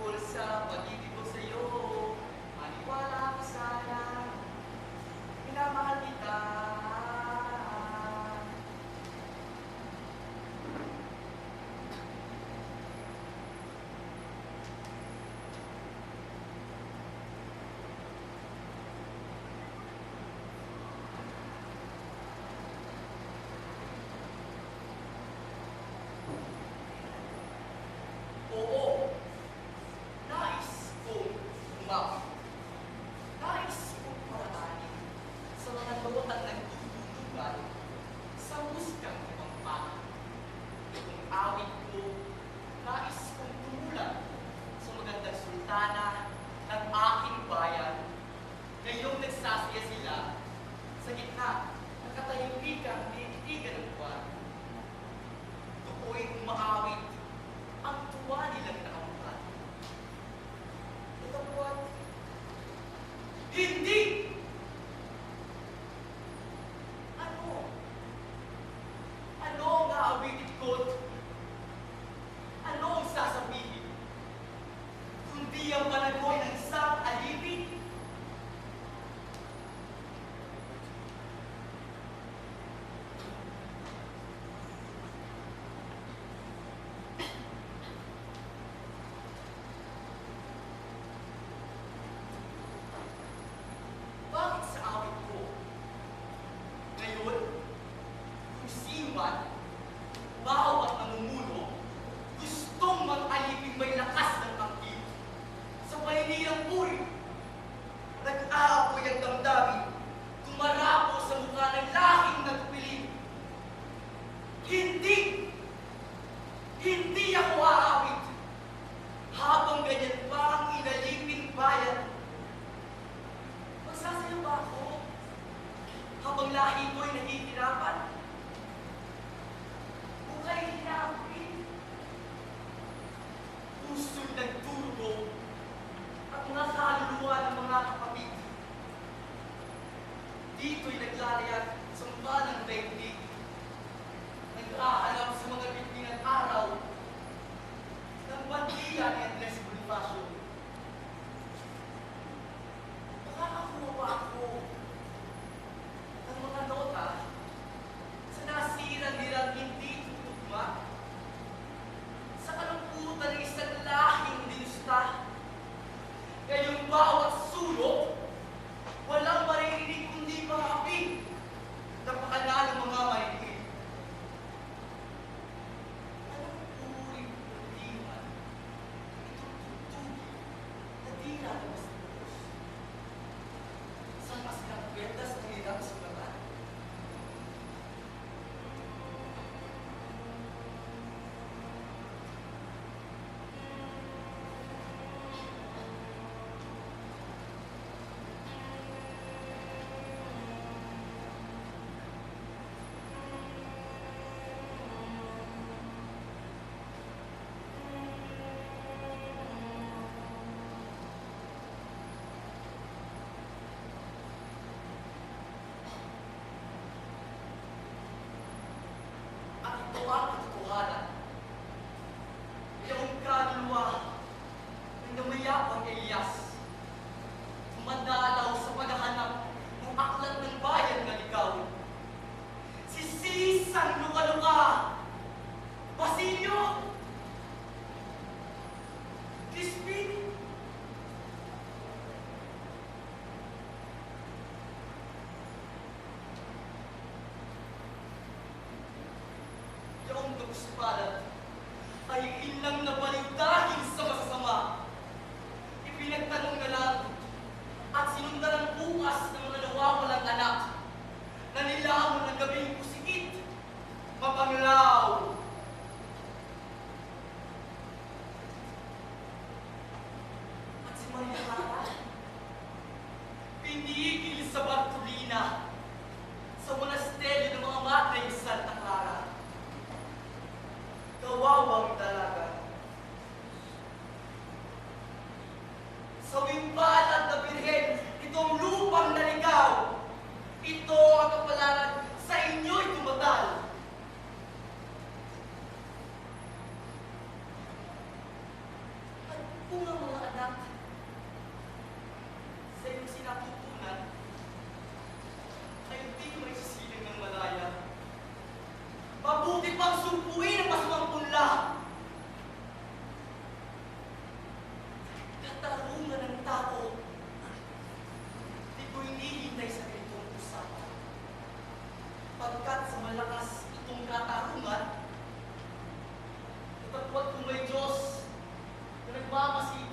tungkol sa pag-ibig ko sa'yo. Maniwala ka sana, minamahal kita. Oo, nais kong umawit. Nais kong paraanin sa mga lotang nagtutulugan sa musikang ibang pangit. Itong awit ko, nais kong tumulan sa magandang sultana ng aking bayan. Ngayong nagsasaya sila sa gitna ng katahimikang tinitigan ng buwan. Ako'y umaawit ang tuwa nilang nakamukha. Ito buwan, hindi! Ano? Ano ang aawitin ko? Ano ang sasabihin? Kundi ang panagoy ng isang alipin? Bakit sa awit ko? Ngayon, kung sino man, bawat namumuno, gustong mag-alipin may lakas ng pangkip. Sa paninirang puri, nag-aapoy ang damdamin, tumarapo sa mukha ng lahing nagpiling. Hindi! Hindi ako aawit! Habang ganyan pa ang inaliping bayan, magsasayaw ba ako? Habang lahi ko'y nahihirapan? O ka'y hinapin? Puso'y nagdurugo at mga kaluluwa ng mga kapatid. Dito'y naglalayag sa mukha ng daigdig. Nag-aalam sa mga bitbing ng araw ng bandiya ni Andres Bonifacio. Makakakuha ba ako ng mga nota sa nasirang-nirang hindi tutugma? Sa kalungkutan ng isang lahing dinusta? Ngayong bawat sulok, walang maririnig kundi mga api na pakala ng mga marinig. Anong uring pagdiman itong tugtugin na di lalabas ng Diyos? Sa mas nagkwentas ng hirang sumatan? At ito ang katotohanan. Iyong kaluluwa ng namayapang Elias, tumadalaw sa paghahanap ng aklat ng bayan na ligaw. Si Sisang Luka-Luka, Basilio, Crispin, iyong duguspalat ay ilang nabaliw dahil sa masasama. Ipinagtanong na lang at sinundan ang bukas ng mga nawawalang anak na nilamon ng gabing pusigit, mapanglaw. At si Maria Clara, pinigil sa Bartolina, sa monasteryo ng mga Madre ng Santa Clara. Kawawang dalaga. Sa wimbalat na birhen, itong lupang naligaw, ito ang kapalaran sa inyo'y tumatal. natutunan ay hindi may sisiling ng malaya. Mabuti pang sumpuin ang masamang punla. Katarungan ng tao. Di ko hinihintay sa ganitong usapan. Pagkat sa malakas itong katarungan, natagpuan kong may Diyos na nagmamasid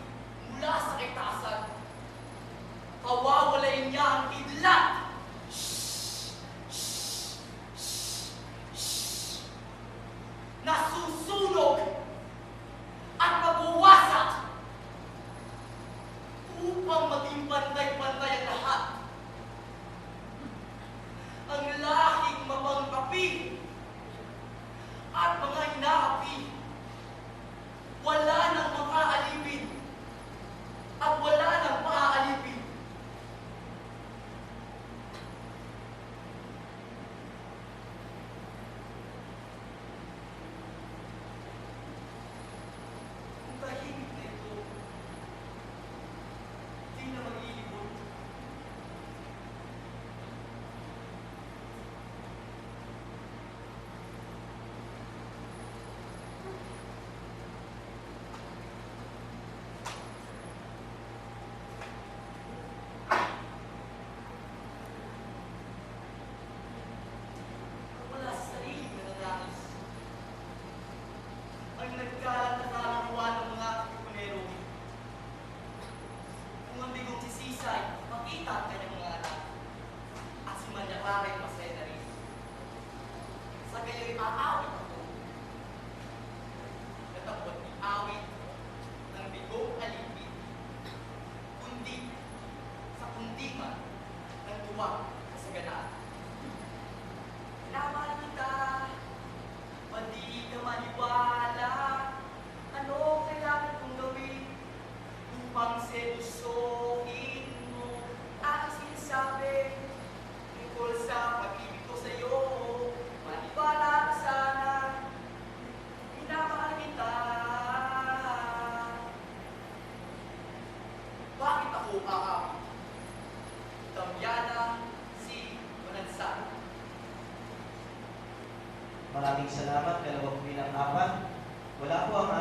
mula sa kaitaasan. Pawawalayin niya ang kidlat. Nasusunog at mabuwasak upang maging pantay-pantay ang lahat. Ang lahing mapangkapi at mga inaapi, wala nang makaalipin at wala nang maaalipin. Kung tahimik na ito, di na mag-iibon. Wala sa sariling nananais. Ang nagkalat na nakakakuha ng mga ipunero. Kung ang bigong si Sisay, makita ang kanyang mga anak. At si Manyaparay masaya na rin. Sa gayo'y aawit ako. Natapot ni awit ng bigong alipin. Kundi sa kundiman ng tuwang kasaganaan. Laban kita, pati ka maniwala. Ano kailangan kong gawin upang sedusohin mo? Ang sinasabi tungkol sa pag-ibig ko sa'yo. Maniwala ka sana, minamahal kita. Bakit ako aawit? Damyana si Manansan. Maraming salamat, 2 bilang 4. Wala po ang